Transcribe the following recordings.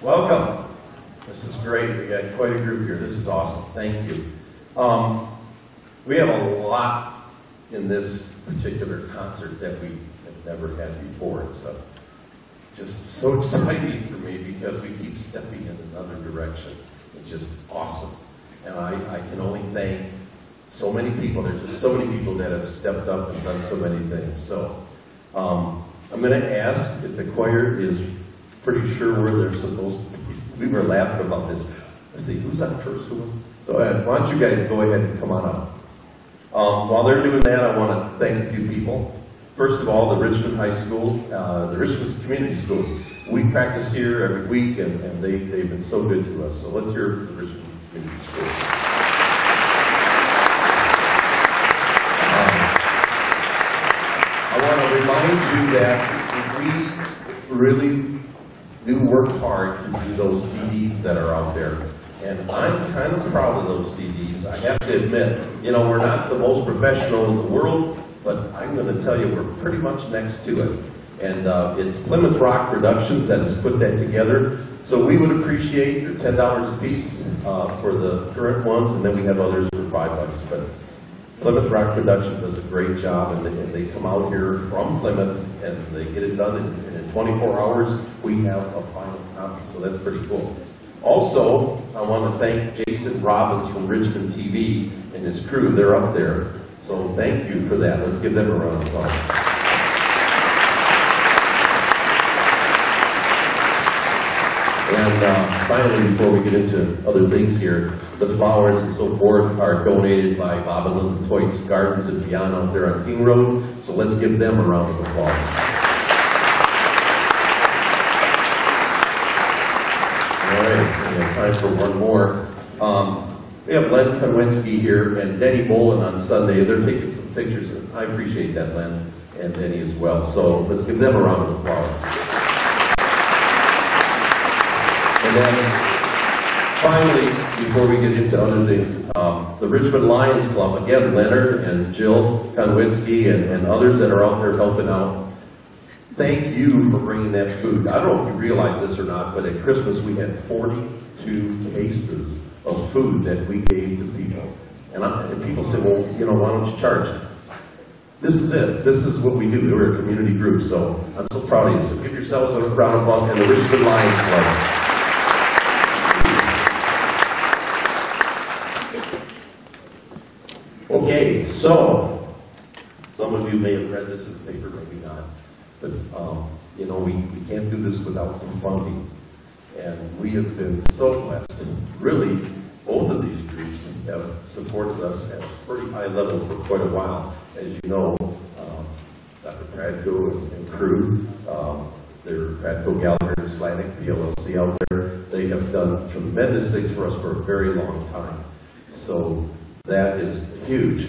Welcome. This is great. We got quite a group here. This is awesome. Thank you. We have a lot in this particular concert that we have never had before. It's just so exciting for me because we keep stepping in another direction. It's just awesome. And I can only thank so many people. There's just so many people that have stepped up and done so many things. So I'm going to ask if the choir is pretty sure where they're supposed to be. We were laughing about this. Let's see, who's on first one? So why don't you guys go ahead and come on up. While they're doing that, I want to thank a few people. First of all, the Richmond High School, the Richmond Community Schools. We practice here every week, and they've been so good to us. So let's hear the Richmond Community Schools. I want to remind you that we really do work hard to do those CDs that are out there. And I'm kind of proud of those CDs. I have to admit, you know, we're not the most professional in the world, but I'm going to tell you we're pretty much next to it. And it's Plymouth Rock Productions that has put that together. So we would appreciate your $10 a piece for the current ones, and then we have others for $5. But Plymouth Rock Productions does a great job, and they come out here from Plymouth, and they get it done in 24 hours. We have a final copy, so that's pretty cool. Also, I want to thank Jason Robbins from Richmond TV and his crew. They're up there, so thank you for that. Let's give them a round of applause. And finally, before we get into other things here, the flowers and so forth are donated by Bob and Linda Toit's Gardens and Beyond out there on King Road, so let's give them a round of applause. All right, we have time for one more. We have Len Konwinski here and Denny Bolin on Sunday. They're taking some pictures, and I appreciate that, Len, and Denny as well. So let's give them a round of applause. And then, finally, before we get into other things, the Richmond Lions Club, again, Leonard and Jill Konwinski and others that are out there helping out. Thank you for bringing that food. I don't know if you realize this or not, but at Christmas we had 42 cases of food that we gave to people. And people say, well, you know, why don't you charge it? This is it. This is what we do. We're a community group, so I'm so proud of you. So give yourselves a round of applause and the Richmond Lions Club. Okay, so some of you may have read this in the paper, maybe not. But, you know, we can't do this without some funding. And we have been so blessed. Really, both of these groups have supported us at a pretty high level for quite a while. As you know, Dr. Pradko and crew, they're Pradko, Gallagher, and Slanik, the LLC out there. They have done tremendous things for us for a very long time. So that is huge.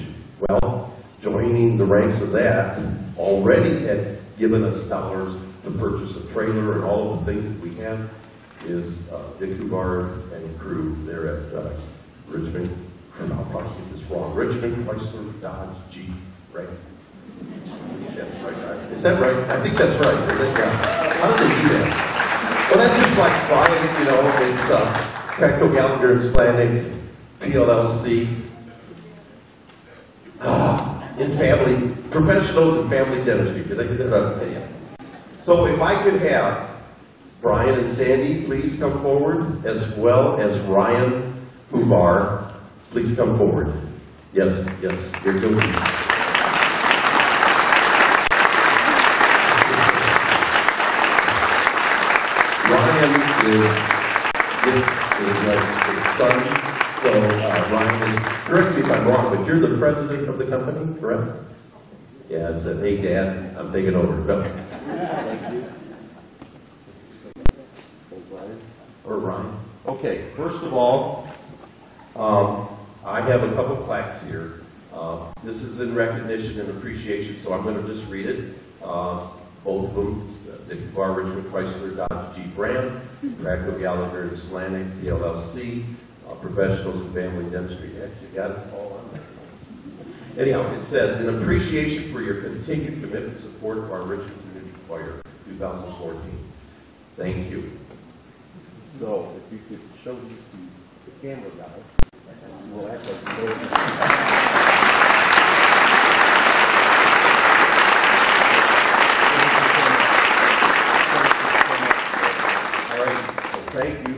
Well, joining the ranks of that already had given us dollars to purchase a trailer and all of the things that we have is Dick Hubbard and crew there at Richmond, and I'll probably get this wrong, Richmond Chrysler Dodge Jeep, right? Is that right? I think that's right. Yeah. How do they do that? Well, that's just like buying, you know, it's Pradko, Gallagher, and Slanik, PLLC, in family, professionals in family dentistry. Did I get that right? Yeah. So if I could have Brian and Sandy please come forward, as well as Ryan Huvar, please come forward. Yes, yes, you're good. Ryan is my son. So, Ryan, correct me if I'm wrong, but you're the president of the company, correct? Yeah, I said, hey, Dad, I'm taking over. Go. Thank you. Or Ryan. Okay, first of all, I have a couple plaques here. This is in recognition and appreciation, so I'm going to just read it. both of them, Dick Bar, Richmond Chrysler, Dodge, Jeep, Ram, Racco, Gallagher, and Slanik, PLLC, Professionals in Family Dentistry. You actually got it all on there. Anyhow, it says, in appreciation for your continued commitment and support of our Richmond Community Choir 2014. Thank you. So, if you could show these to the camera guy, we'll act like you know. Thank you.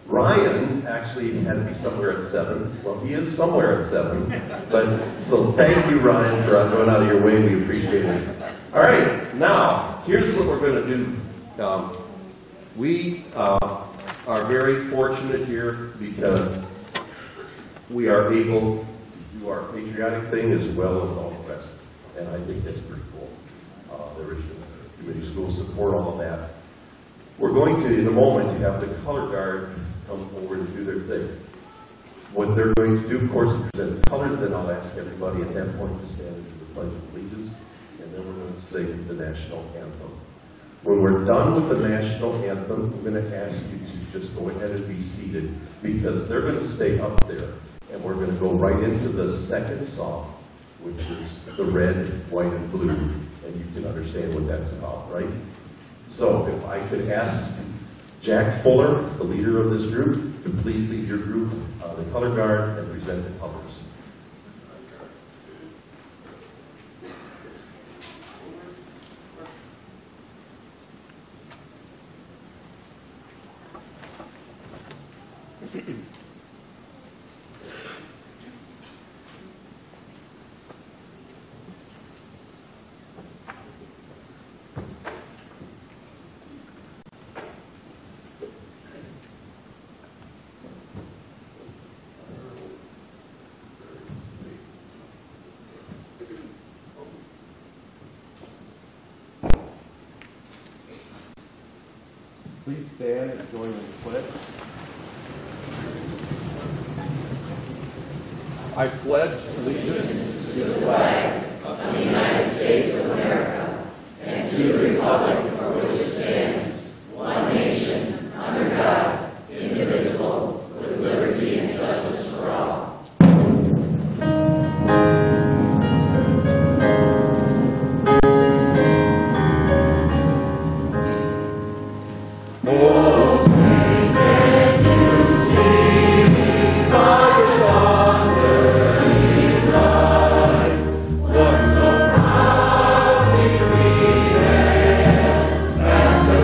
Ryan actually had to be somewhere at 7. Well, he is somewhere at 7. But so thank you, Ryan, for going out of your way. We appreciate it. All right, now here's what we're going to do. We are very fortunate here because we are able to do our patriotic thing as well as all the rest, and I think that's pretty cool. The Richmond Community Schools support all of that. We're going to, in a moment, have the color guard come forward and do their thing. What they're going to do, of course, is present the colors, then I'll ask everybody at that point to stand and do the Pledge of Allegiance, and then we're going to sing the national anthem. When we're done with the national anthem, we're going to ask you to just go ahead and be seated, because they're going to stay up there, and we're going to go right into the second song, which is the red, white, and blue, and you can understand what that's about, right? So if I could ask Jack Fuller, the leader of this group, to please lead your group, the color guard, and present the colors. Please stand and join in the pledge. I pledge allegiance to the flag of the United States of America and to the republic for which it stands, one nation, under God, indivisible, with liberty and justice for all. What so proudly we hailed, and the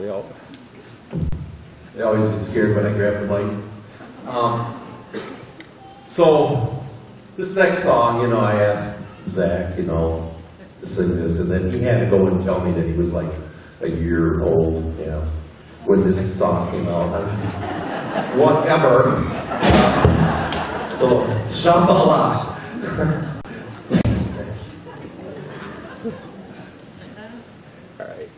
Yep. They always get scared when I grab the mic. So, this next song, you know, I asked Zach, you know, to sing this, and then he had to go and tell me that he was like a year old, when this song came out. Whatever. So, Shambhala. Thanks, Zach. All right.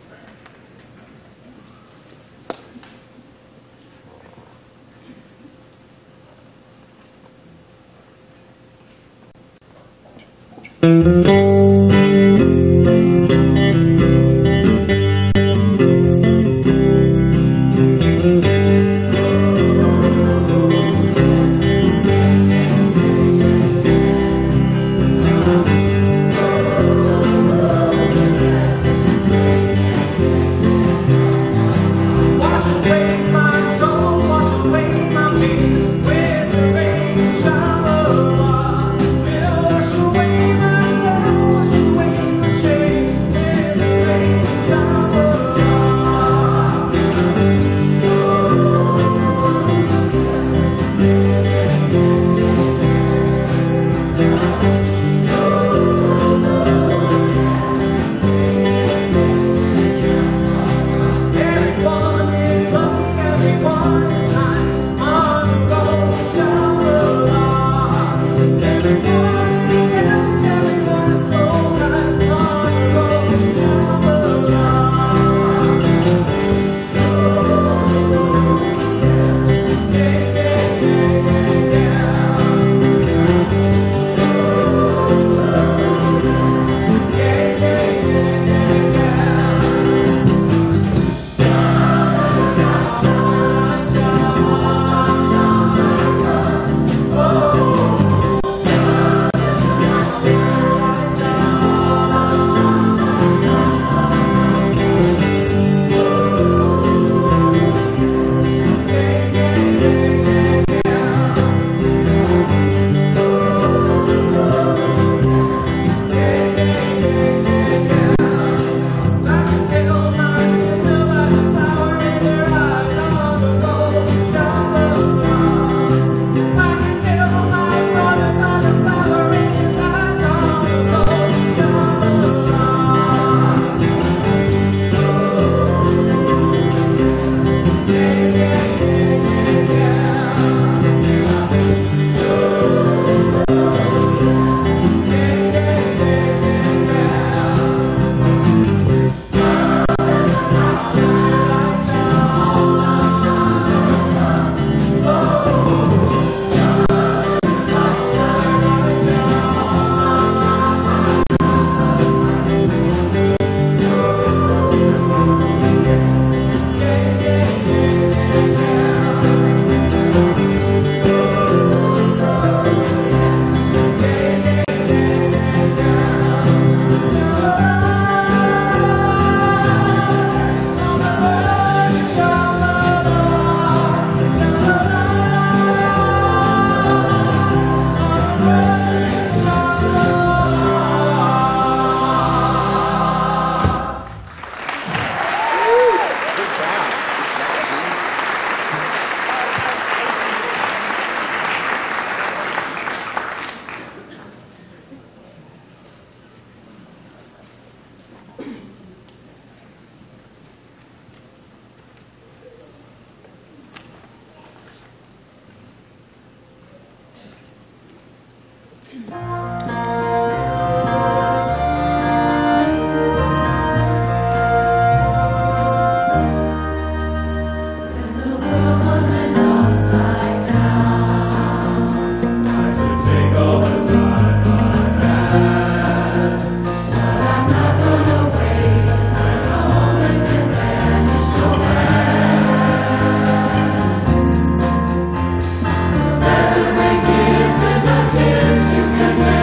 Kisses, a kiss you can make.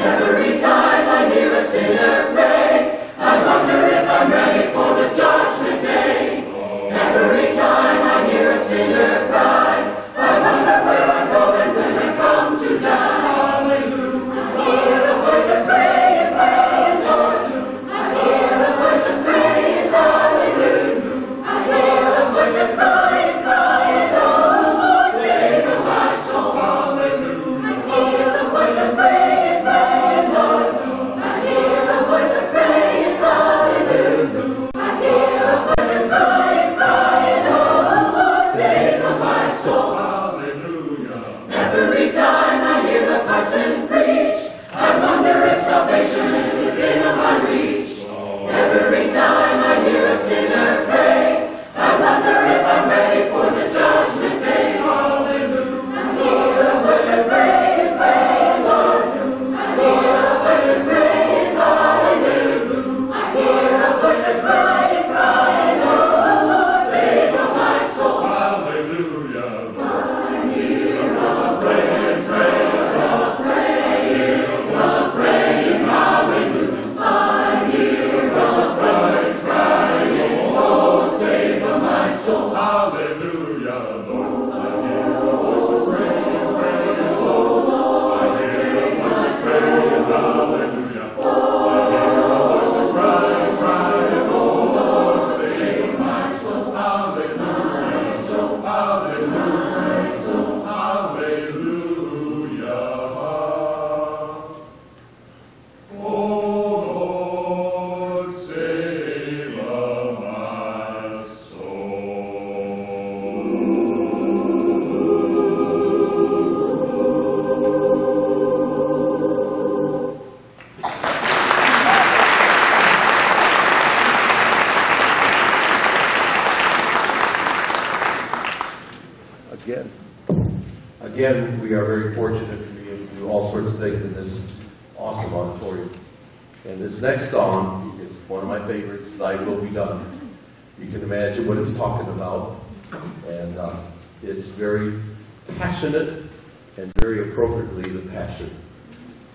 Every time I hear a sinner pray, I wonder if I'm ready for the judgment day. Every time I hear a sinner cry, I wonder where I'm going when I come to die. Hallelujah. I hear a voice of praying, praying, Lord. I hear a voice of praying, hallelujah. I hear a voice of crying, crying, oh Lord, save my soul. Hallelujah. I hear a voice of praying, praying, Lord. I hear a voice of praying, hallelujah. I hear a voice of crying, crying, oh Lord, save my soul. Hallelujah. Every time I hear the parson preach, I wonder if salvation is within my reach. Every time I hear a sinner pray, I wonder if I'm ready for the judgment day. Hallelujah. I hear a voice of praying, praying, Lord. I hear a voice of praying, hallelujah. I hear a voice of crying, crying, oh Lord, save my soul. Hallelujah. I hear a praying, praying, praying, hallelujah. I hear a voice crying, oh, save my soul. Hallelujah, Lord. I hear a voice of praying, praying, oh Lord. I hear a voice of praying, hallelujah. I hear a voice of crying, crying, oh Lord, save my soul. Hallelujah, soul, hallelujah, soul, hallelujah. Oh Lord, save my soul. Again, we are very fortunate to be able to do all sorts of things in this awesome auditorium. And this next song is one of my favorites, Thy Will Be Done. You can imagine what it's talking about. And it's very passionate and very appropriately the passion.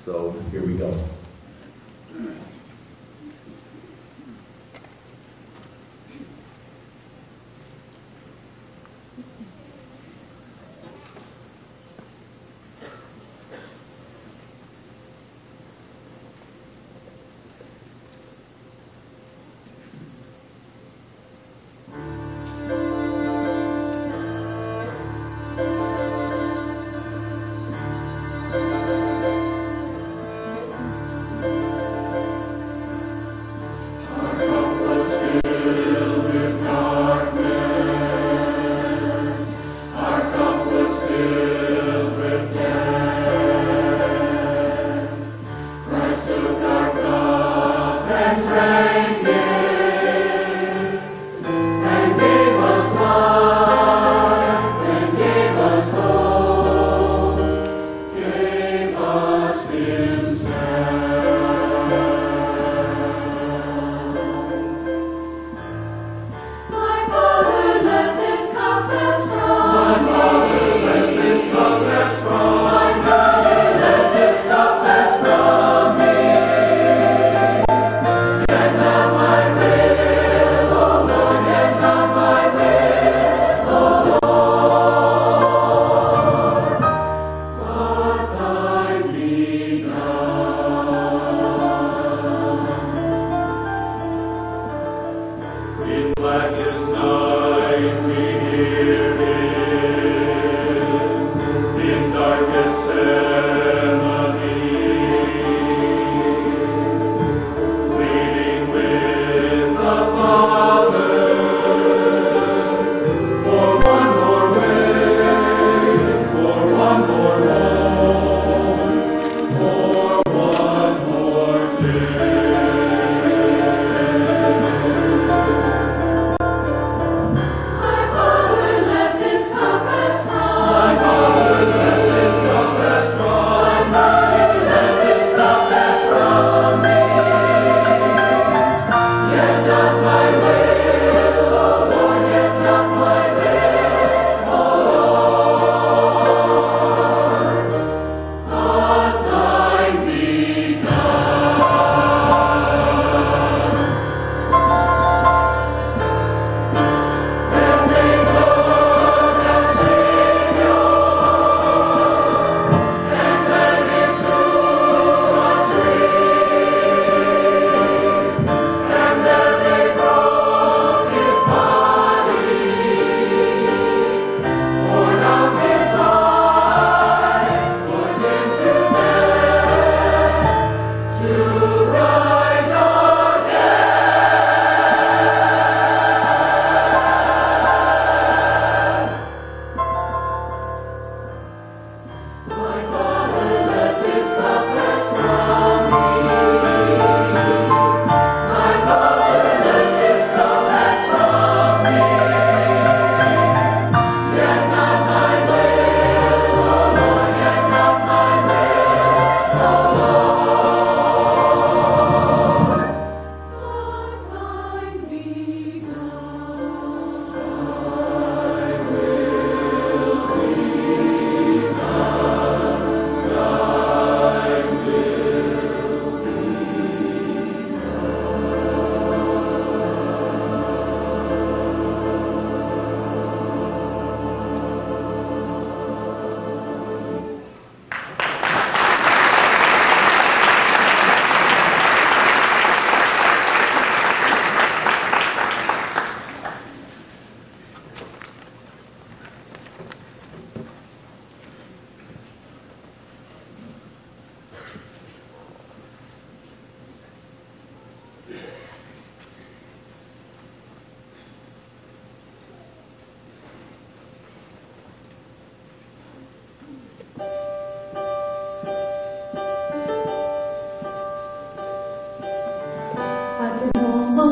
So here we go.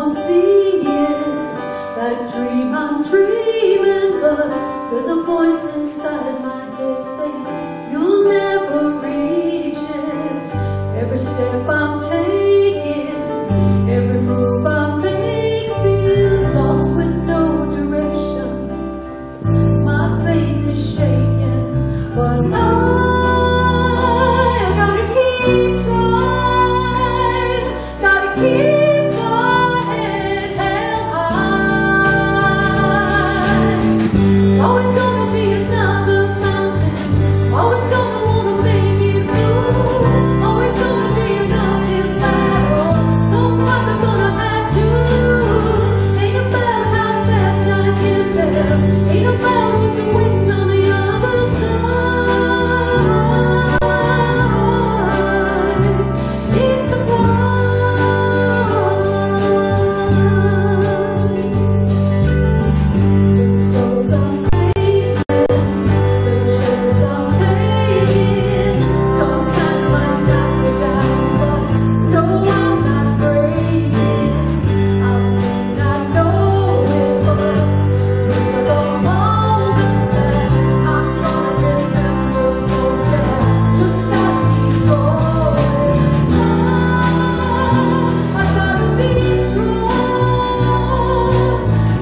will see it, that dream I'm dreaming, but there's a voice inside my head saying you'll never reach it. Every step I'm taking, every move I make feels lost with no direction. My faith is shaking, but I gotta keep trying, gotta keep my head held high. Always gonna be another mountain, always gonna wanna make it move, always gonna be an uphill battle. Sometimes I'm gonna have to lose. Ain't about how fast I get there, ain't about what's waiting on the other side. It's the struggles I'm facing, the chances I'm taking, sometimes might knock me down, but no, I'm not breaking. I may not know it, but these are the moments that I'm gonna remember most. Yeah, just gotta keep going. I gotta be strong,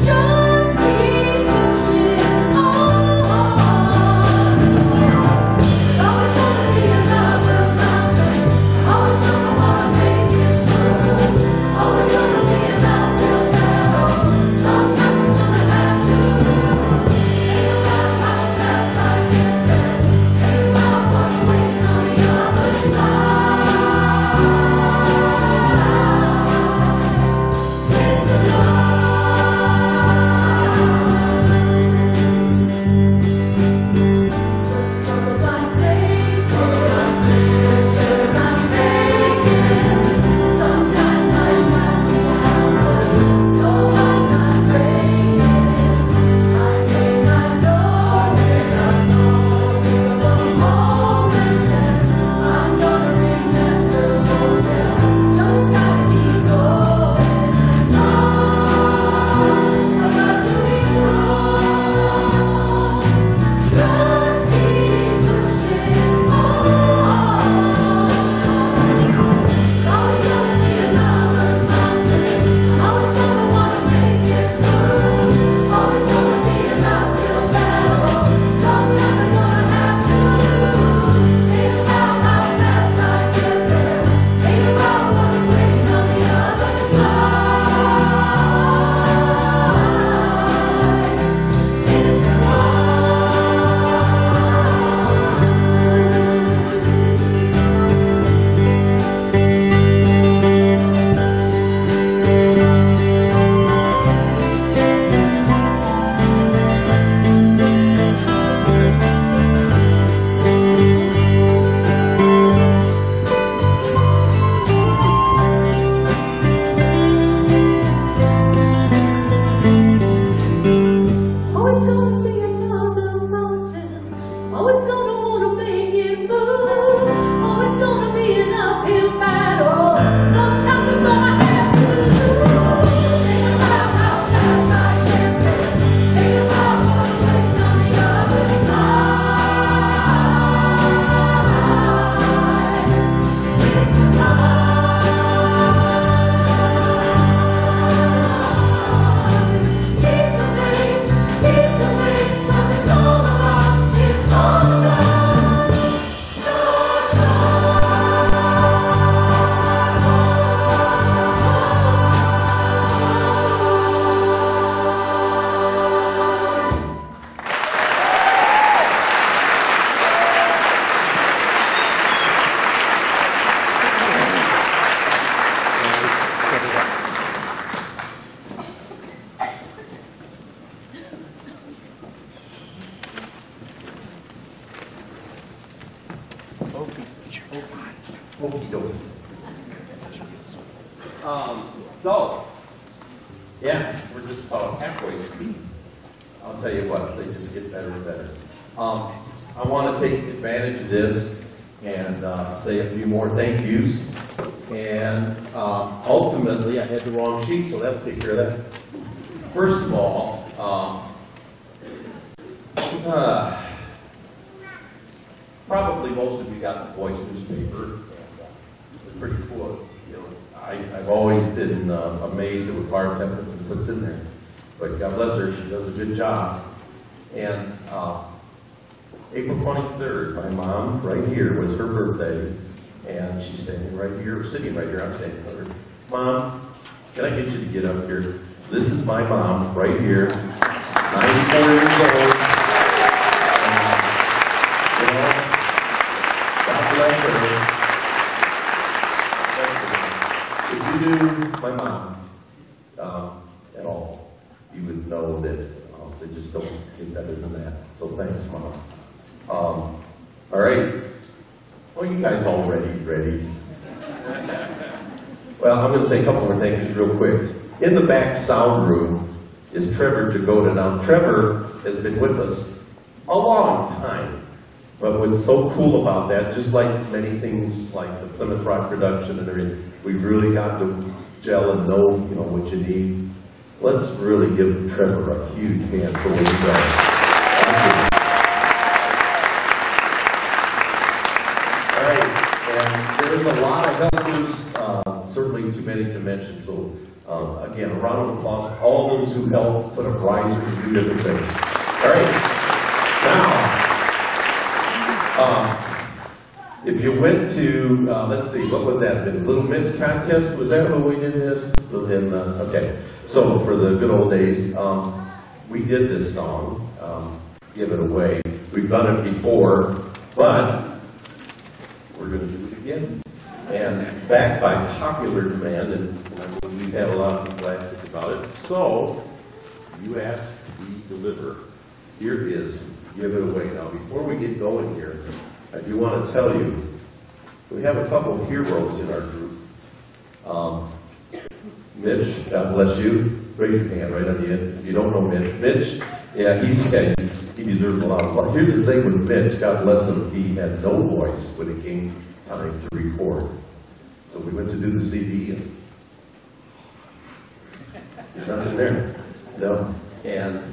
just keep pushing on. Always gonna be another mountain, always gonna wanna make it through, always gonna be an uphill battle. Sometimes I'm gonna have to lose. Ain't about how fast I get there, ain't about what's waiting on the other side. It's the struggles I'm facing, the chances I'm taking, sometimes might knock me down, but no, I'm not breaking. I may not know it, I know these are the moments that I'm gonna remember most. Yeah, just gotta keep going and on. I got to be strong, just keep pushing on. Always gonna be another mountain, always gonna wanna make it through, always gonna be an uphill battle. Sometimes I'm gonna have to lose. Ain't about how fast I get there, ain't about what's waiting on the other side. It's the always gonna be another mountain, always gonna wanna make it move, always gonna be an uphill battle. Sometimes I'm gonna have to lose. Ain't about how fast I get there, ain't about what's waiting on the other side. It's the keep the faith, 'cause it's all about Okey-dokey. So, yeah, we're just about halfway. I'll tell you what, they just get better and better. I want to take advantage of this and say a few more thank yous. And ultimately, I had the wrong sheet, so that'll take care of that. First of all, probably most of you got the Voice newspaper. It's pretty cool. You know, I've always been amazed at what Barb Templeton puts in there. But God bless her, she does a good job. And April 23rd, my mom, right here, was her birthday. And she's standing right here, sitting right here. I'm standing with her. Mom, can I get you to get up here? This is my mom, right here, 94 years old. You know, God bless her. If you knew my mom at all, you would know that they just don't get better than that. So thanks, Mom. All right. Well, you guys all ready? Well, I'm going to say a couple more things real quick. In the back sound room is Trevor Jagoda. Now, Trevor has been with us a long time. But what's so cool about that, just like many things like the Plymouth Rock production and everything, we've really got to gel and know, you know, what you need. Let's really give Trevor a huge hand for what he does. Thank you. All right, and there's a lot of helpers, certainly too many to mention. So again, a round of applause for all those who help put up risers and do different things. All right, now, if you went to, let's see, what would that have been? Little Miss Contest? Was that what we did this? Okay, so for the good old days, we did this song, Give It Away. We've done it before, but we're going to do it again. And backed by popular demand, and we've had a lot of people ask us about it. So, you ask, we deliver. Here is Give It Away. Now, before we get going here, I do want to tell you, we have a couple of heroes in our group. Mitch, God bless you. Raise your hand right on the end. If you don't know Mitch. Mitch, yeah, he deserves a lot of love. Here's the thing with Mitch, God bless him, he had no voice when it came time to record. So we went to do the CD and there's nothing there. No. And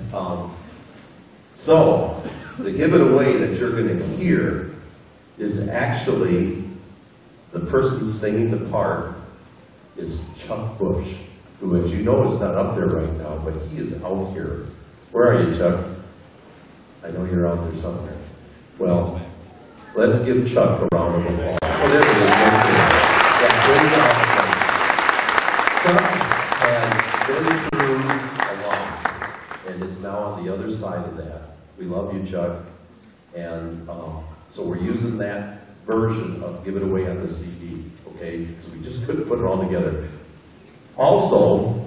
so the Give It Away that you're going to hear is actually the person singing the part is Chuck Bush, who, as you know, is not up there right now, but he is out here. Where are you, Chuck? I know you're out there somewhere. Well, let's give Chuck a round of applause. Oh, there he is. Chuck has been through a lot and is now on the other side of that. We love you, Chuck. And so we're using that version of Give It Away on the CD, okay? So we just couldn't put it all together. Also,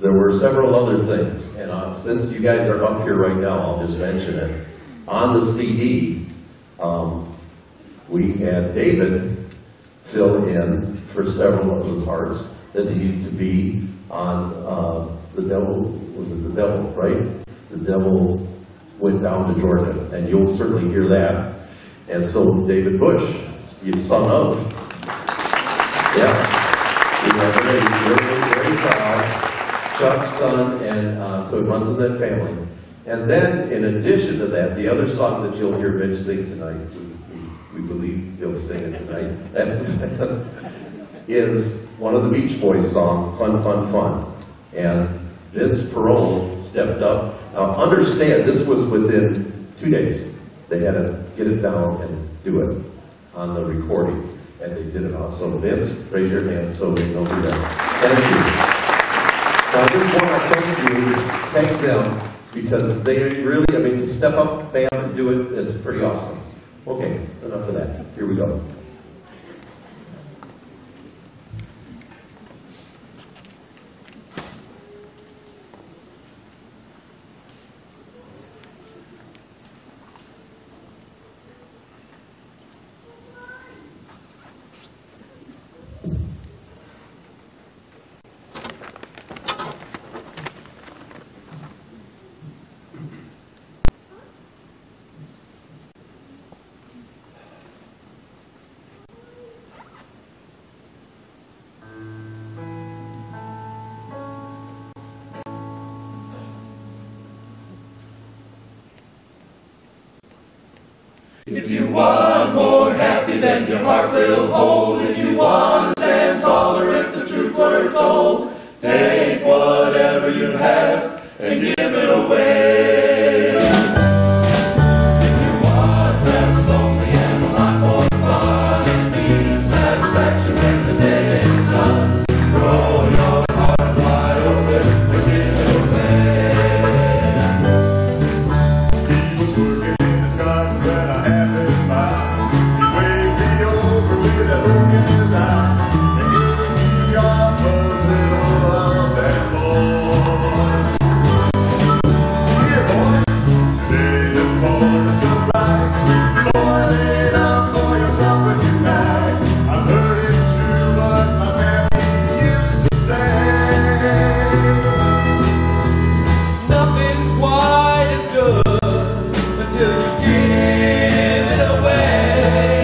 there were several other things, and since you guys are up here right now, I'll just mention it. On the CD, we had David fill in for several of the parts that needed to be on The Devil, was it The Devil, right? The Devil Went Down to Georgia, and you'll certainly hear that. And so David Bush, you son of, yes, we are very proud, Chuck's son, and so it runs in that family. And then, in addition to that, the other song that you'll hear Mitch sing tonight, we believe he'll sing it tonight, that's is one of the Beach Boys songs, Fun, Fun, Fun. And Vince Perone stepped up. Now understand, this was within 2 days. They had to get it down and do it on the recording. And they did it all. So Vince, raise your hand so they know who that is. Thank you. Now I just want to thank them, because they really, I mean, to step up, bam, and do it, it's pretty awesome. Okay, enough of that. Here we go. If you want more happy than your heart will hold, if you want to stand taller if the truth were told, take whatever you have and give it away. If you want less lonely and a lot more fun and deep satisfaction when the day is done, throw your heart wide open and give it away. He was working in his garden when I happened by. He waved me over with a look in his eye and gave me off a little of that boy. Here, boy, today is morning just right. Boil it up for yourself when you night. I've heard it's true what my mammy used to say. Nothing's quite as good until you give it away.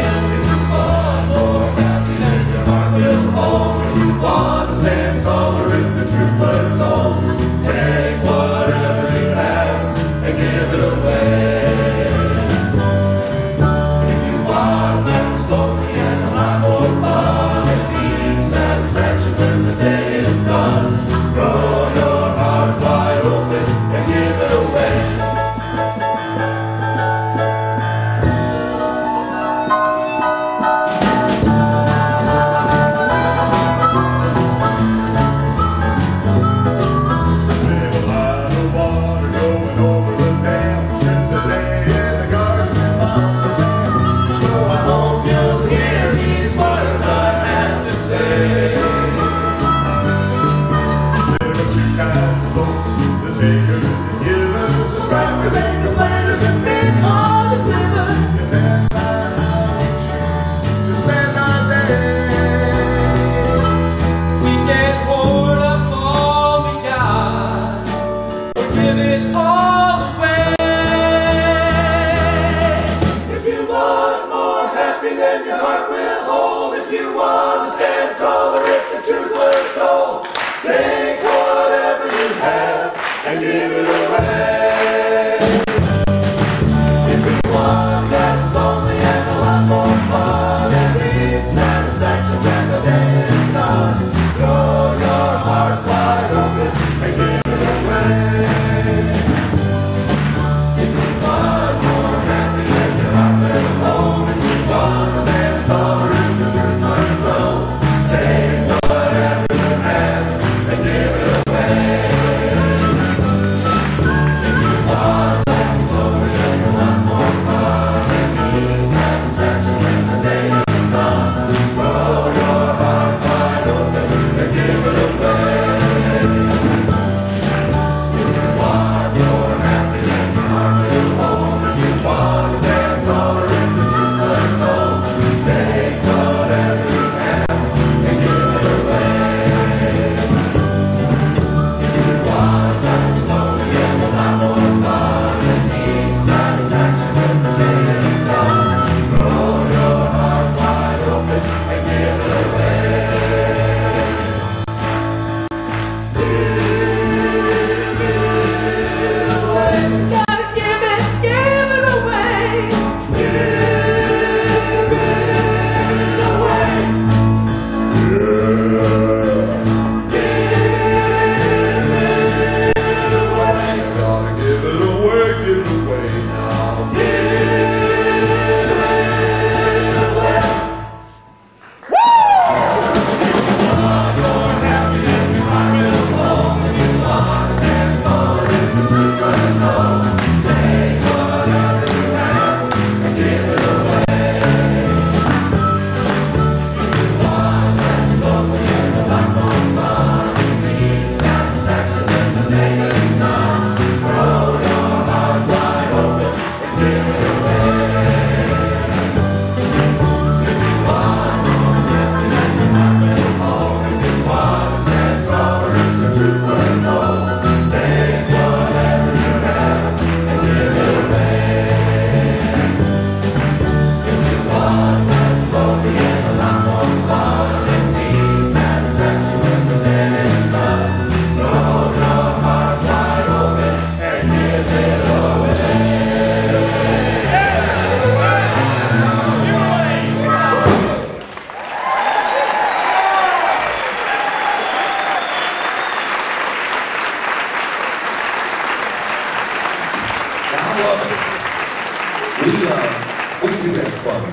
If you want more happy than your heart will hold, if you want to stand taller if the truth were told, take whatever you have and give it away. If you want less lonely and a lot more fun and deep satisfaction when the day is done, throw your heart wide open and give it away. There's a lot of water going over the dam since the day in the garden and Mama sang. So I hope you'll hear these words I have to say. There are two kinds of folks, the takers and givers, the strikers and complainers, and big hearted livers. Depends on how we choose to spend our days. We can't hoard up all we got or give it all away. If you want more happy than your heart will hold, if you want to stand taller if the truth were told, take whatever you have and give it away. If you want less lonely and a lot more fun and deep satisfaction when the day is done, throw your heart wide open and give it away. If you want more happy than your heart will hold, if you want to stand taller if the truth were told, take whatever you have and give it away. If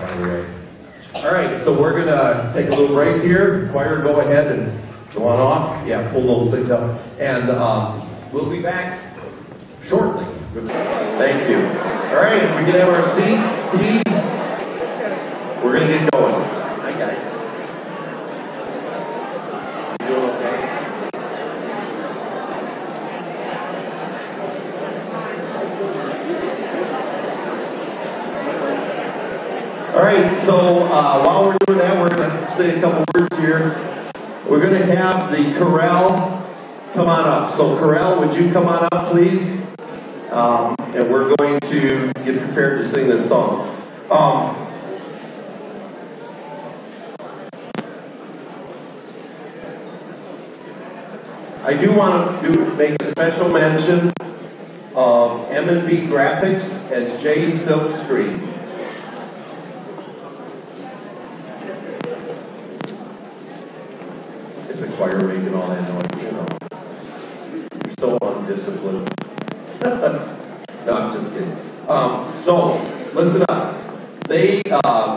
by the way. All right, so we're going to take a little break here. Choir, go ahead and go on off. Yeah, pull those things up. And we'll be back shortly. Thank you. All right, if we can have our seats, please. We're going to get going. Hi, guys. You doing okay? All right, so while we're doing that, we're going to say a couple words here. We're going to have the chorale come on up. So chorale, would you come on up, please? And we're going to get prepared to sing that song. I do want to make a special mention of M&B Graphics and J Silk Screen. It's a choir making all that noise, you know. You're so undisciplined. No, I'm just kidding. So, listen up. They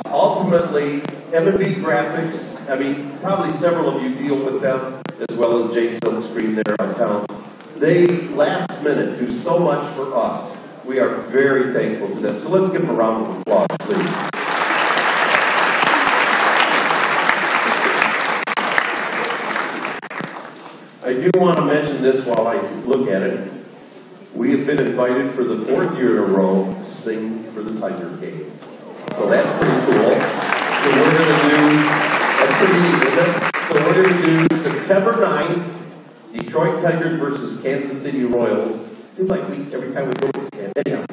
ultimately, M&B Graphics, I mean, probably several of you deal with them, as well as J Silk Screen there on town. They, last minute, do so much for us. We are very thankful to them. So let's give them a round of applause, please. I do want to mention this while I look at it. We have been invited for the 4th year in a row to sing for the Tiger game. So that's pretty cool. So we're going to do, that's pretty neat, isn't it? So we're going to do September 9th, Detroit Tigers versus Kansas City Royals. Seems like every time we go to anyhow.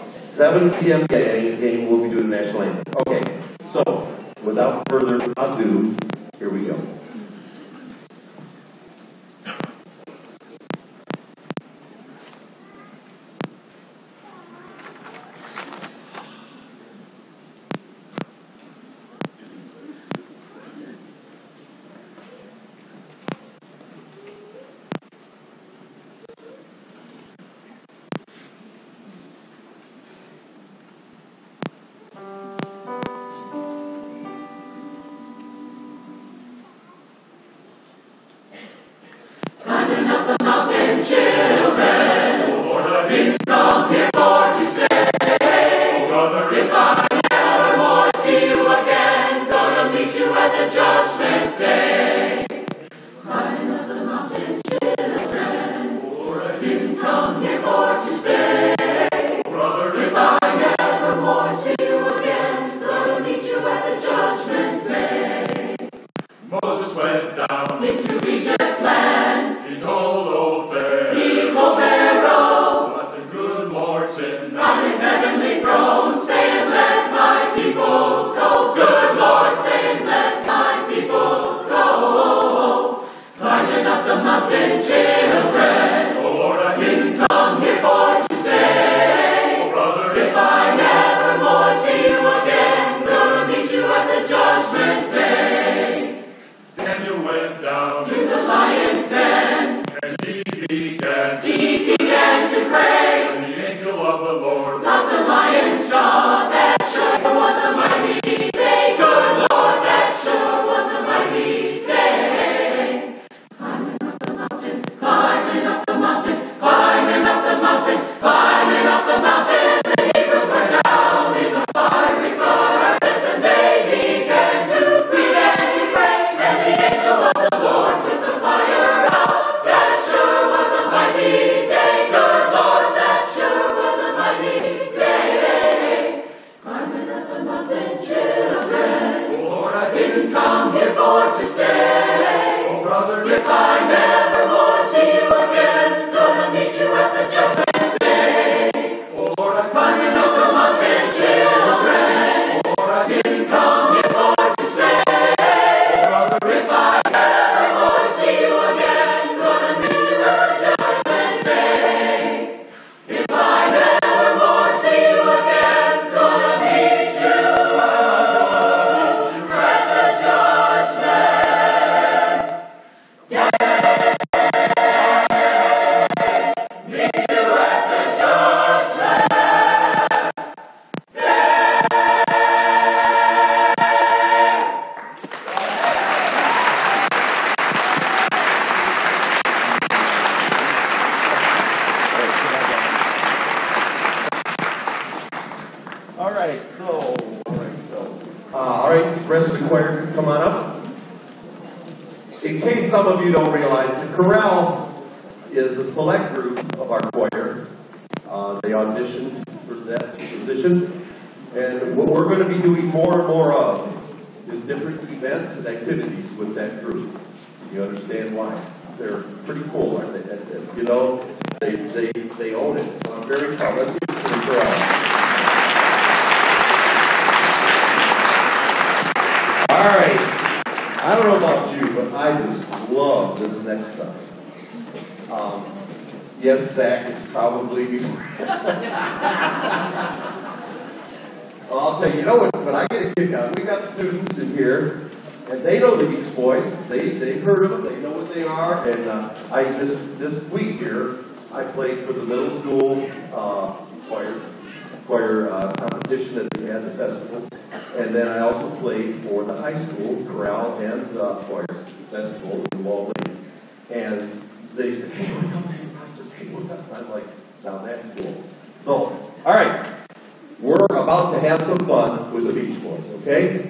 7 p.m. game, we'll be doing the national anthem. Okay, so without further ado, here we go. Meet you All right, the rest of the choir can come on up. In case some of you don't realize, the chorale is a select group of our choir. They auditioned for that position. And what we're going to be doing more and more of is different events and activities with that group. You understand why? They're pretty cool, aren't they? You know, they own it. So I'm very proud. Let's give it to the chorale. All right. I don't know about you, but I just love this next stuff. Yes, Zach, it's probably... I'll tell you, you know what I get a kick out? We got students in here, and they know the Beach Boys. They've heard of them. They know what they are. And this week here, I played for the middle school choir competition that they had, the festival. And then I also played for the high school chorale and choir festival in Wall Lake. And they said, hey, we're coming to your concert. Hey, we're coming. I'm like, now that's cool. So, all right. We're about to have some fun with the Beach Boys, okay?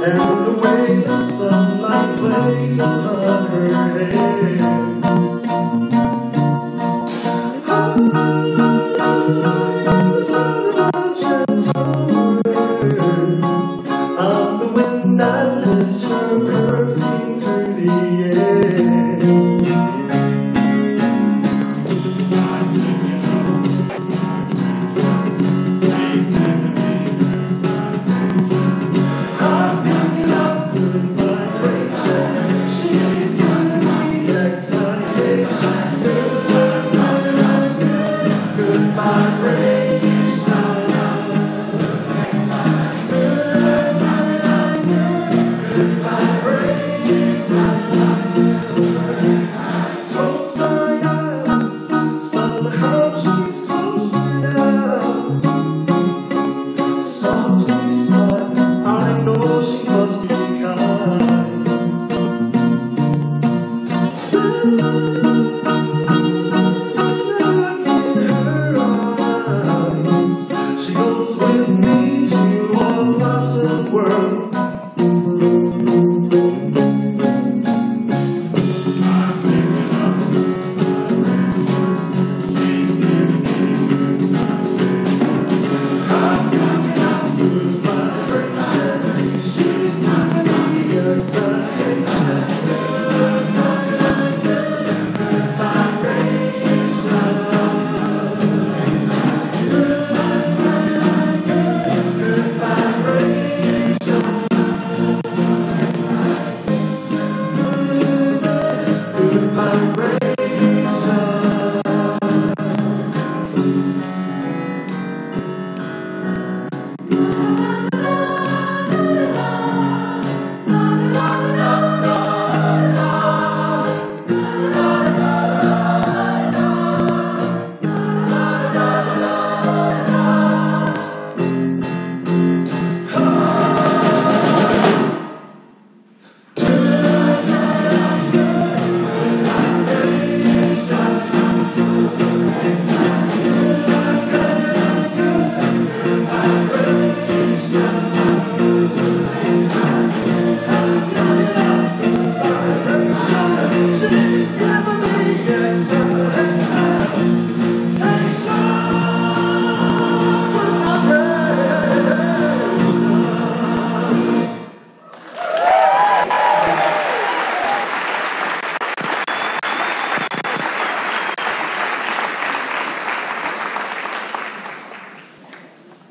And the way the sunlight plays upon her head. On the wind that lifts her perfume through the air.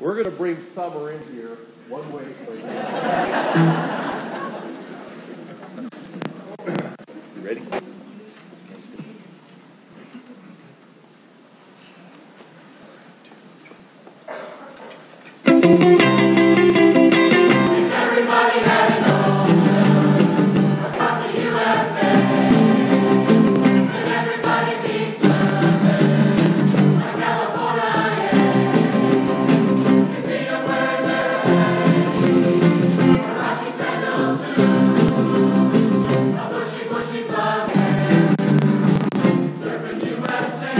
We're going to bring Summer in here. One way, please. You ready? Everybody had an ocean across the USA, and everybody be surfing like California. You see them wearing their Huarachi sandals too, a bushy, bushy blonde hair, surfing USA.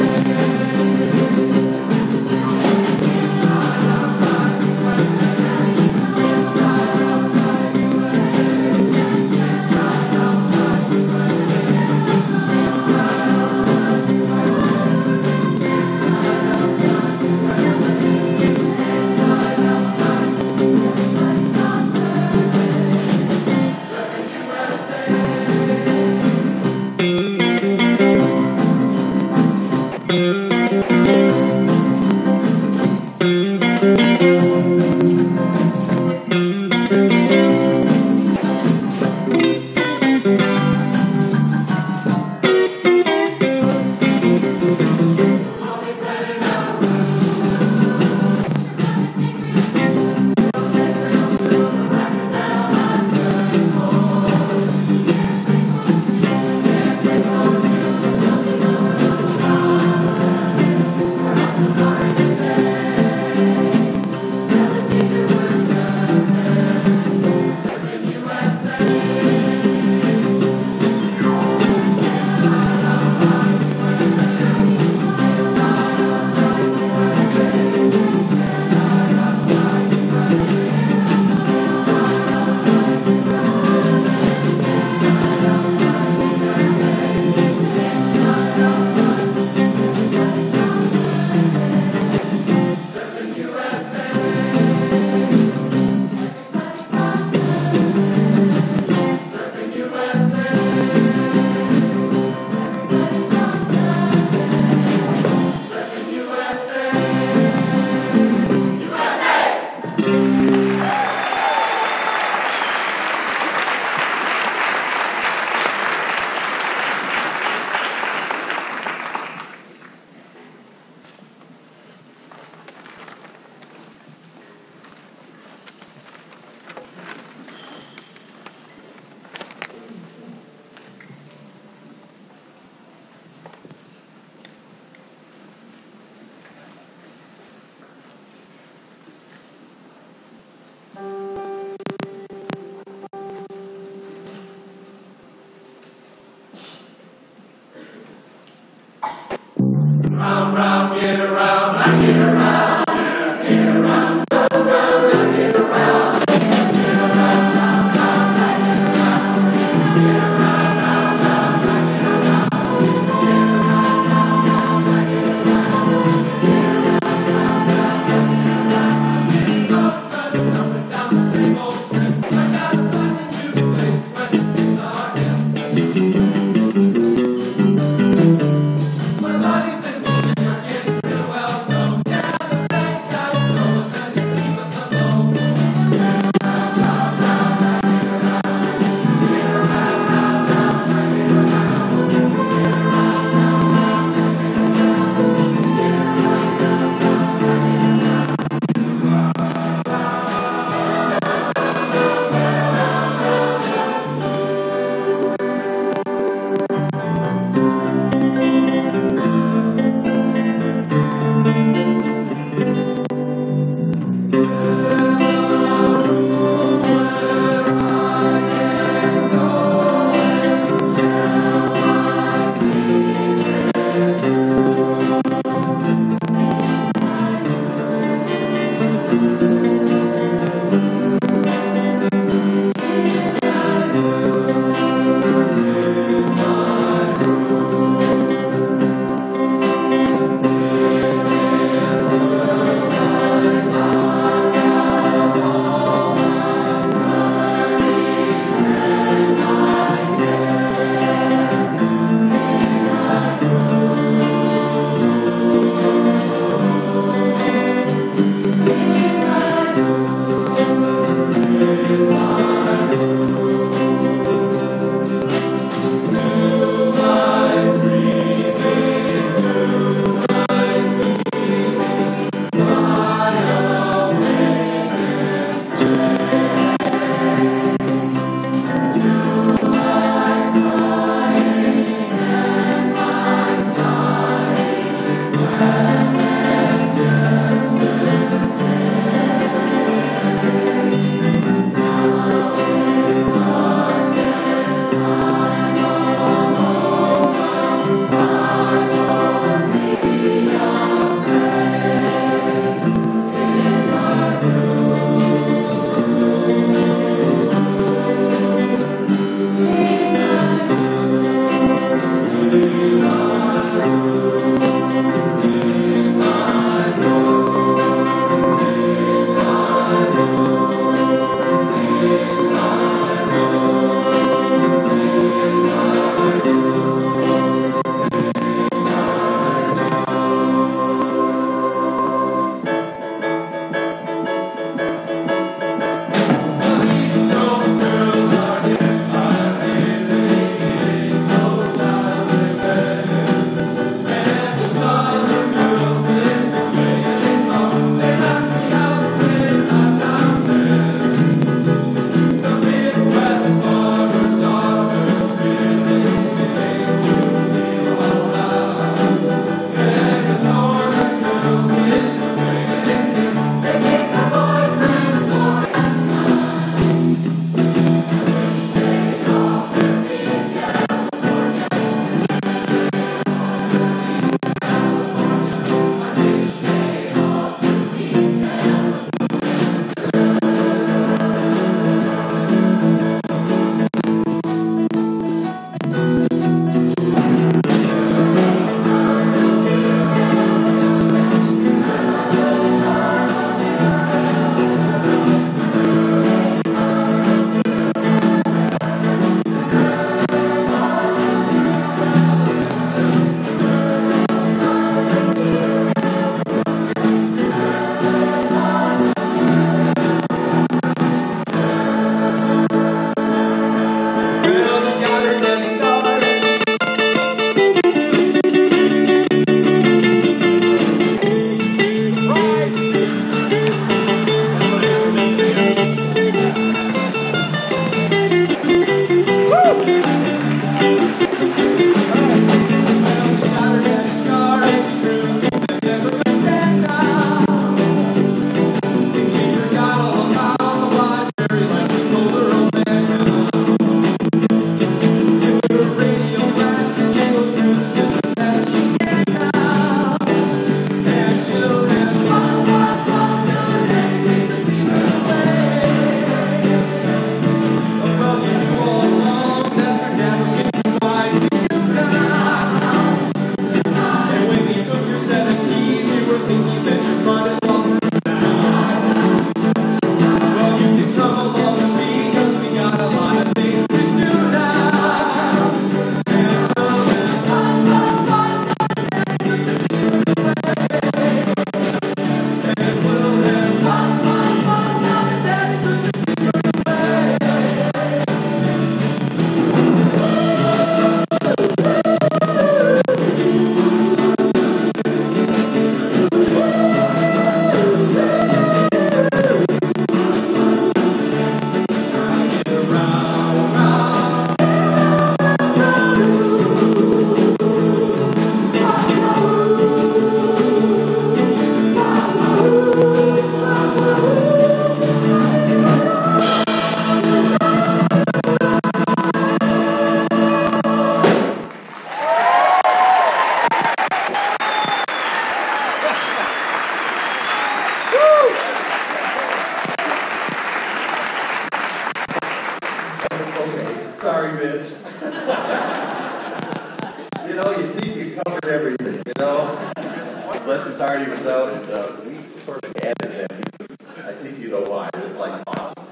that because I think you know why. It's like awesome.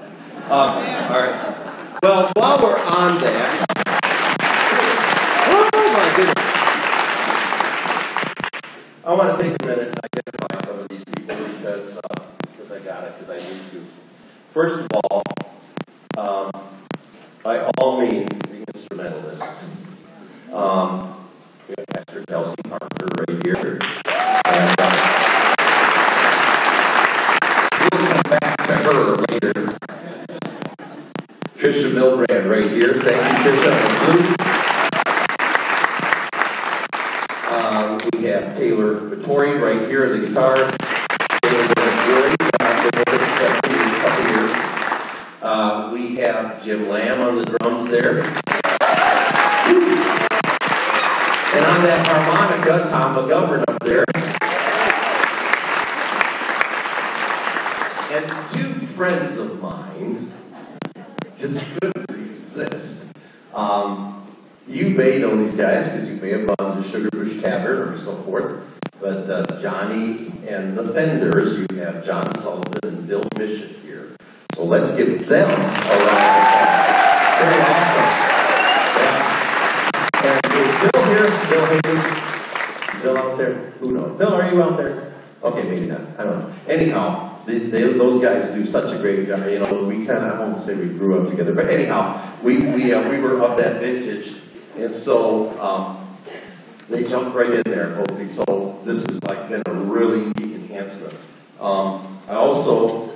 All right. Well, while we're on that, oh my goodness, I want to take a minute and identify some of these people because I got it, because I need to. First of all, by all means, the instrumentalist. We have Pastor Kelsey Parker right here. And, we'll come back to her later. Trisha Milbrand right here. Thank you, Trisha. We have Taylor Vittori right here at the guitar. Taylor Vittori, been with us a couple years. We have Jim Lamb on the drums there. And on that harmonica, Tom McGovern up there. And two friends of mine just couldn't resist. You may know these guys because you may have gone to Sugar Bush Tavern or so forth. But Johnny and the Fenders, you have John Sullivan and Bill Bishop here. So let's give them a round of applause. Very awesome. Yeah. And is Bill here? Bill Hayden? Bill out there? Who knows? Bill, are you out there? Okay, maybe not. I don't know. Anyhow, those guys do such a great job. You know, we kind of, I won't say we grew up together, but anyhow, we were of that vintage, and so they jumped right in there, hopefully. So this has like been a really neat enhancement. I also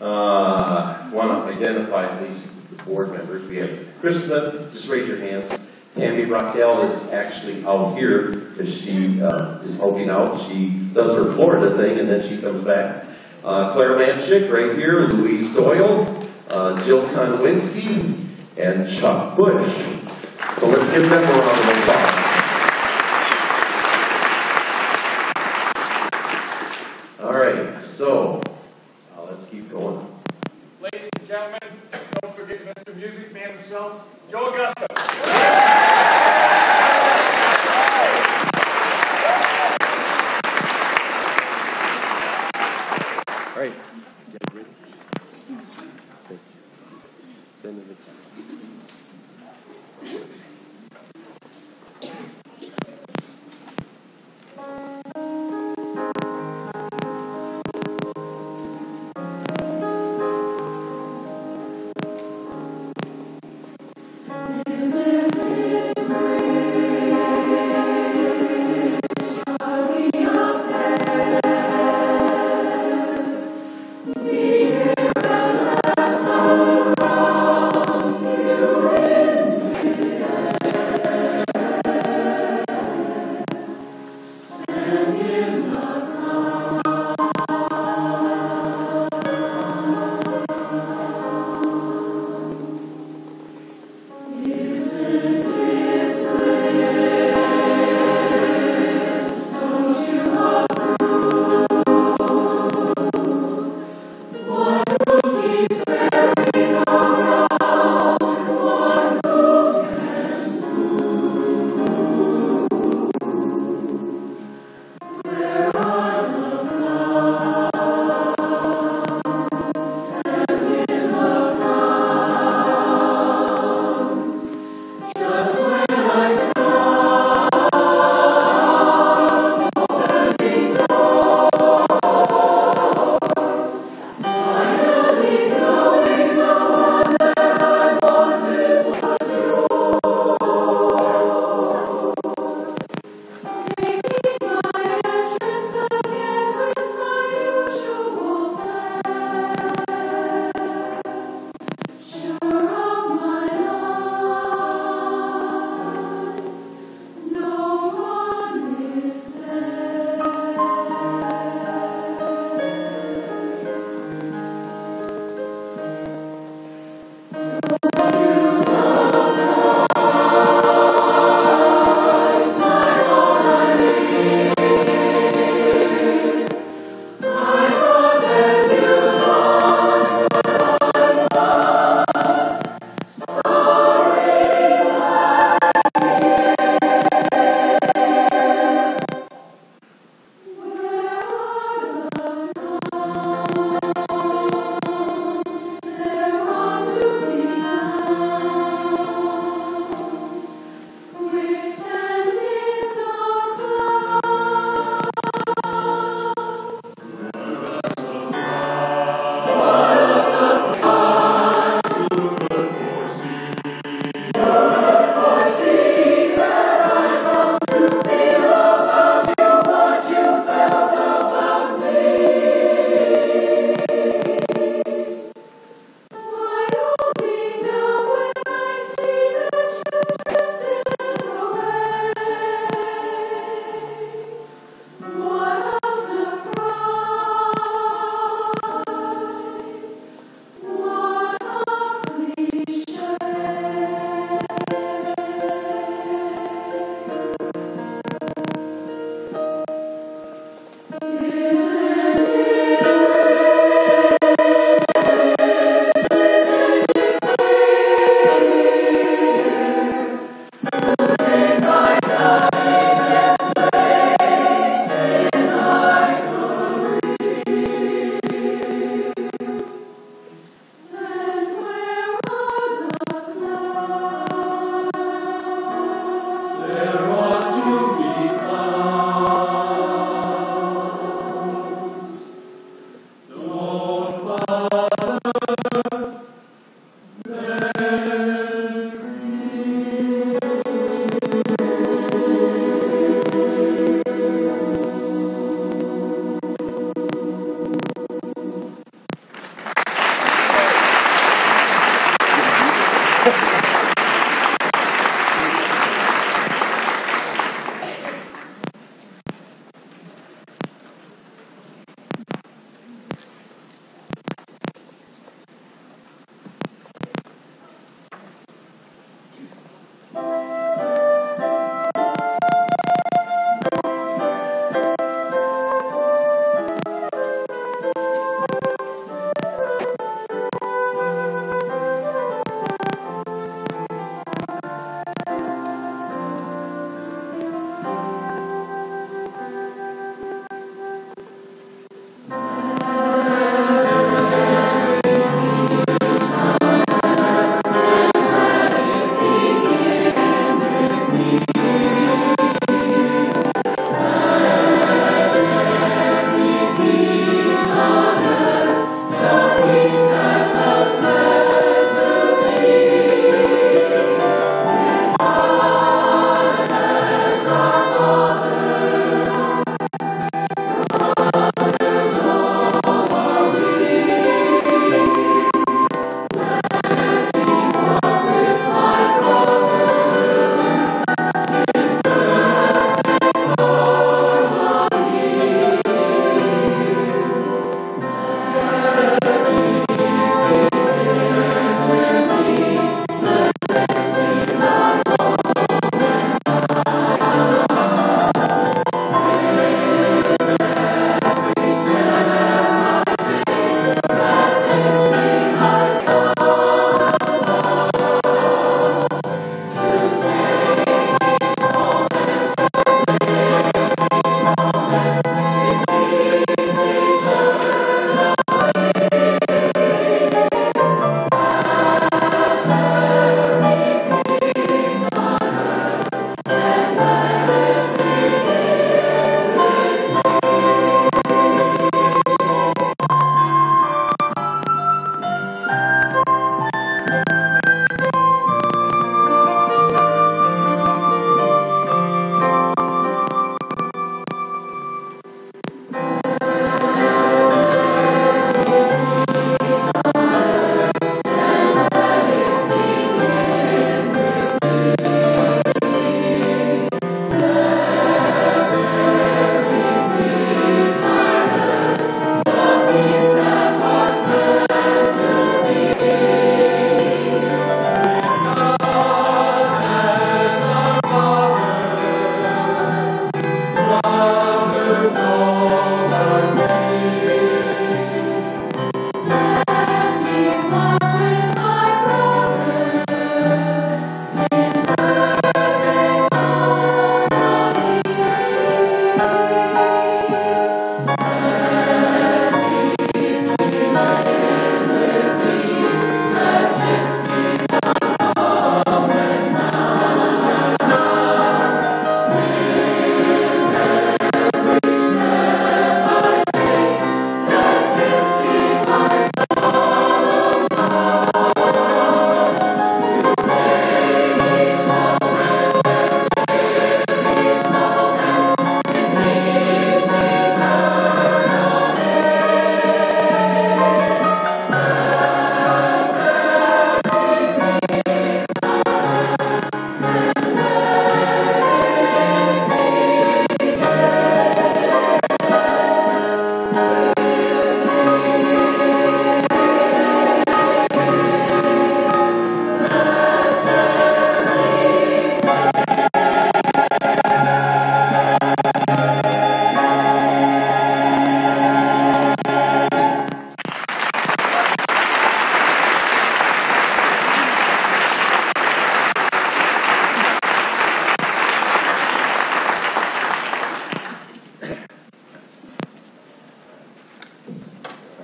want to identify at least the board members. We have Chris Smith. Just raise your hands. Tammy Raquel is actually out here because she is helping out. She does her Florida thing and then she comes back. Claire Manchik right here, Louise Doyle, Jill Konwinski, and Chuck Bush. So let's give them a round of applause. All right, so let's keep going. Ladies and gentlemen, don't forget Mr. Music Man himself, Joe Augusto. All right. Send it.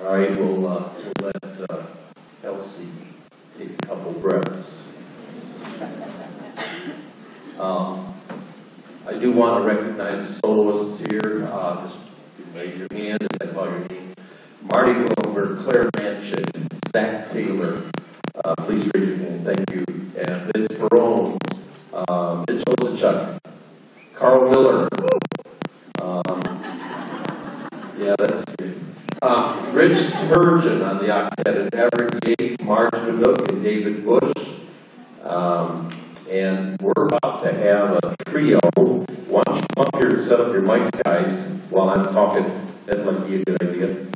All right, we'll let Elsie take a couple breaths. I do want to recognize the soloists here. Just raise your hand as I call your name. Marty Wilbur, Claire Manchik, Zach Taylor. Please raise your hands. Thank you. And Vince Barone, Mitch Osachuk, Carl Miller. Yeah, that's good. Rich Turgeon on the octet, and Everett Gate, Marge Manook, and David Bush. And we're about to have a trio. Why don't you come up here and set up your mics, guys, while I'm talking. That might be a good idea.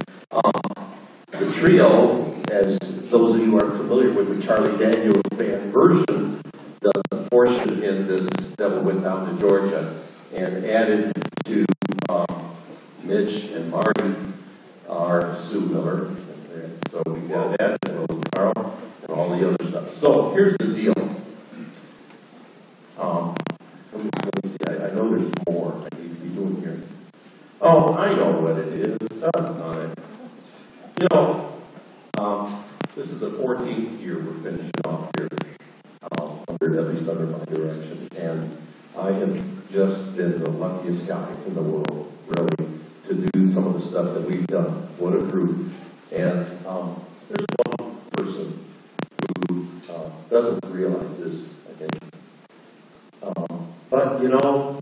The trio, as those of you who aren't familiar with the Charlie Daniels band version, does a portion in this Devil Went Down to Georgia, and added to Mitch and Marty are Sue Miller. So we got that, and little Carl, and all the other stuff. So here's the deal. Let me see. I know there's more I need to be doing here. Oh, I know what it is. You know, this is the 14th year we're finishing off here, at least under my direction, and I have just been the luckiest guy in the world, really, to do some of the stuff that we've done. What a group. And there's one person who doesn't realize this, I think. But, you know,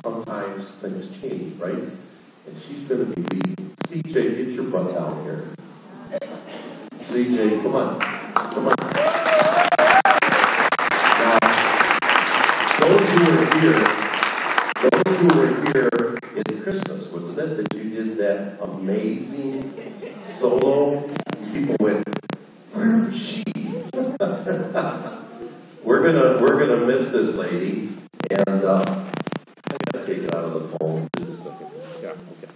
sometimes things change, right? And she's going to be leading. CJ, get your butt down here. CJ, come on. Come on. Now, those who were here in Christmas, wasn't it, that you did that amazing solo? People went, where is she? We're gonna miss this lady, and I gotta take it out of the phone. Just a second. Yeah, okay.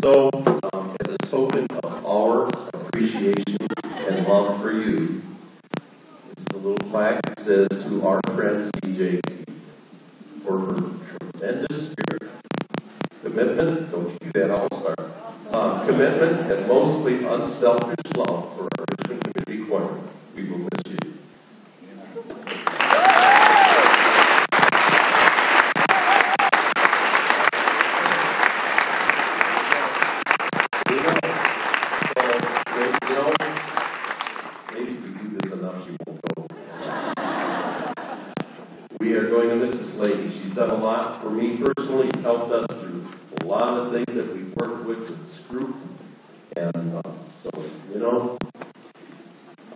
So, as a token of our appreciation and love for you, this is a little plaque that says, to our friend CJ, for her tremendous spirit, commitment, don't you do that all-star, commitment and mostly unselfish love for our Richmond Community Choir. We will miss you. We are going to miss this lady. She's done a lot for me personally, helped us through a lot of things that we've worked with this group. And so, you know,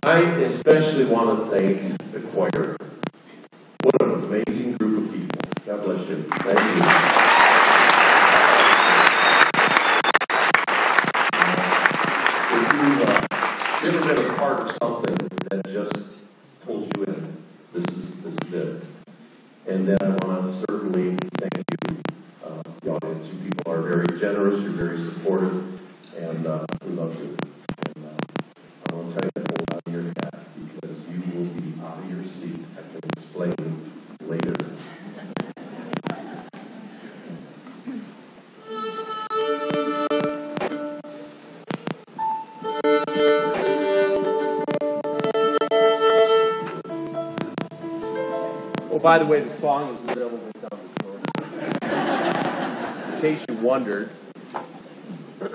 I especially want to thank the choir. What an amazing group of people. God bless you. Thank you. If you've ever been a part of something that just pulls you in, this is it. And then I want to certainly thank you, the audience. You people are very generous, you're very supportive, and we love you. And I want to tell you to hold on to your hat, because you will be out of your seat. I can explain later. Oh, by the way, the song is The Devil Went Down to Georgia. In case you wondered. All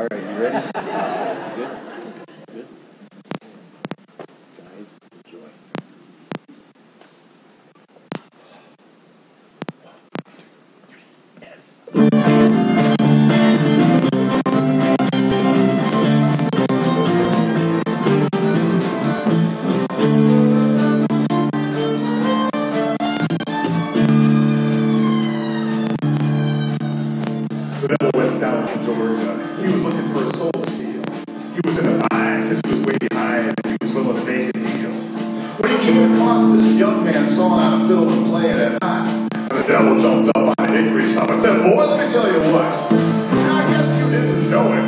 right, you ready? Good? Good? Guys, enjoy. The devil went down to Georgia. He was looking for a soul to steal. He was in a bind because he was way behind and he was willing to make a deal. When he came across this young man sawing on a fiddle and playing it hot, and the devil jumped up on a hickory stump and said, "Boy, let me tell you what. Now, I guess you didn't know it.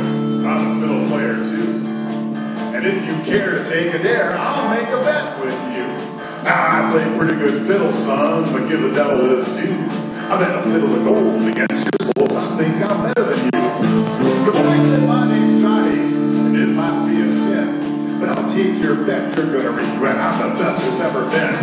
I'm a fiddle player too. And if you care to take a dare, I'll make a bet with you. Now, I play pretty good fiddle, son, but give the devil his due. I bet a fiddle of gold against your souls. I think I'm better than you." The boy said, "My name's Johnny, and it might be a sin, but I'll take your bet you're gonna regret. I'm the best there's ever been.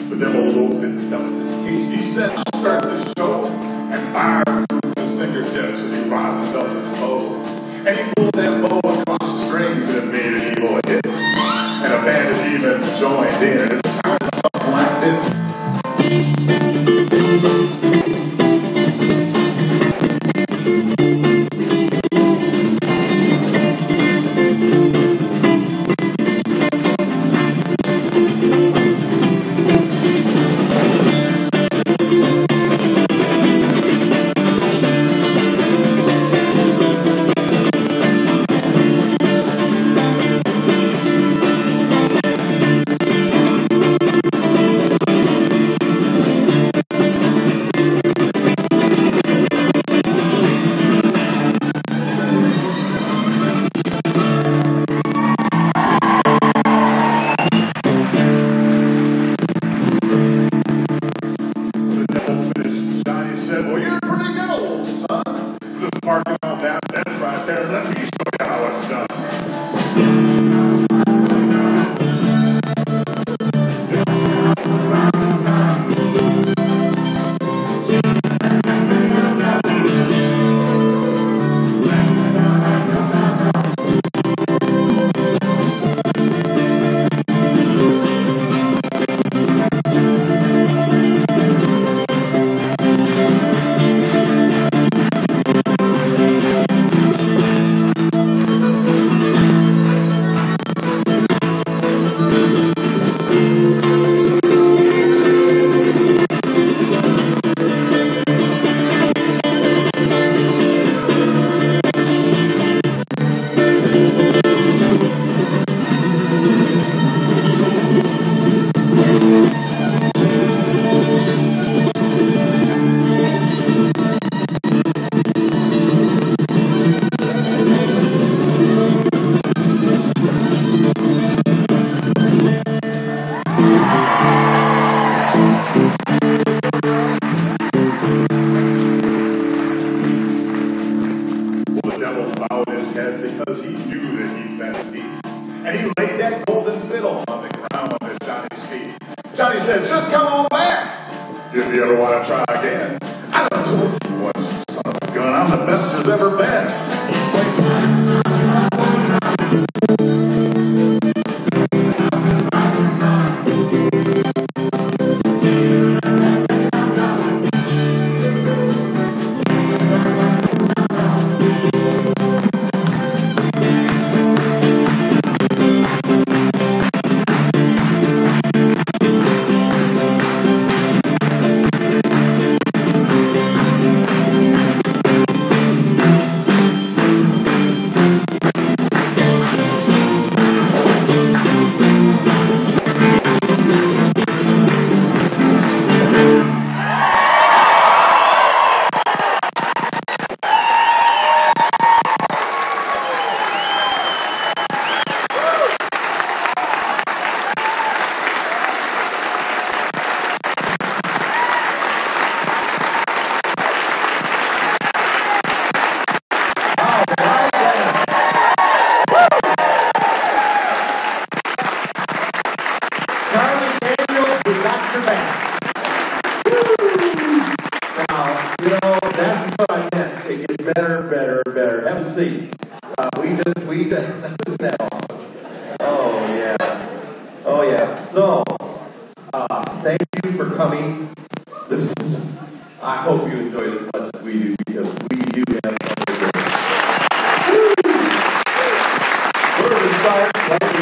The devil opened up his case. He said, I'll start the show. And fire his fingertips as he rises up his bow. And he pulled that bow across the strings and it made an evil hit. And a band of demons joined in and it sounded something like this. Parking on that bench right there. Let me show you how it's done. Because he knew that he'd been beat. And he laid that golden fiddle on the ground at Johnny's feet. Johnny said, just come on back if you ever want to try again. I done told you once, you son of a gun, I'm the best there's ever been. Better. Have a seat. Isn't that awesome? Oh yeah. So, thank you for coming. I hope you enjoyed it as much as we do, because we do have fun with this. We're going to start like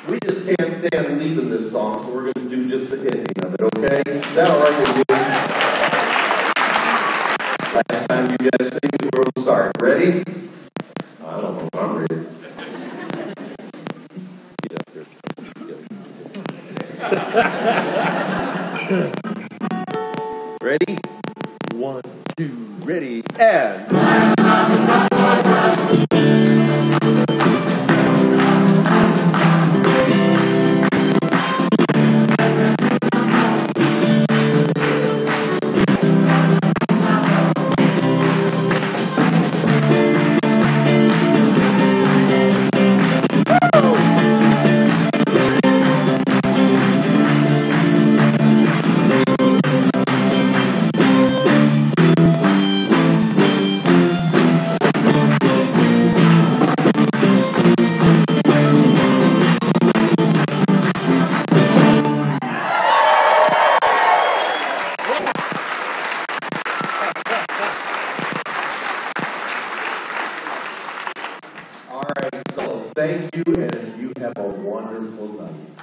we just can't stand leaving this song, so we're going to do just the ending of it, okay? Is that all right with you? Last time you guys sing, we're going to start. Ready? I don't know if I'm ready. Yeah. Ready? 1, 2, ready, and. All right, so thank you, and you have a wonderful night.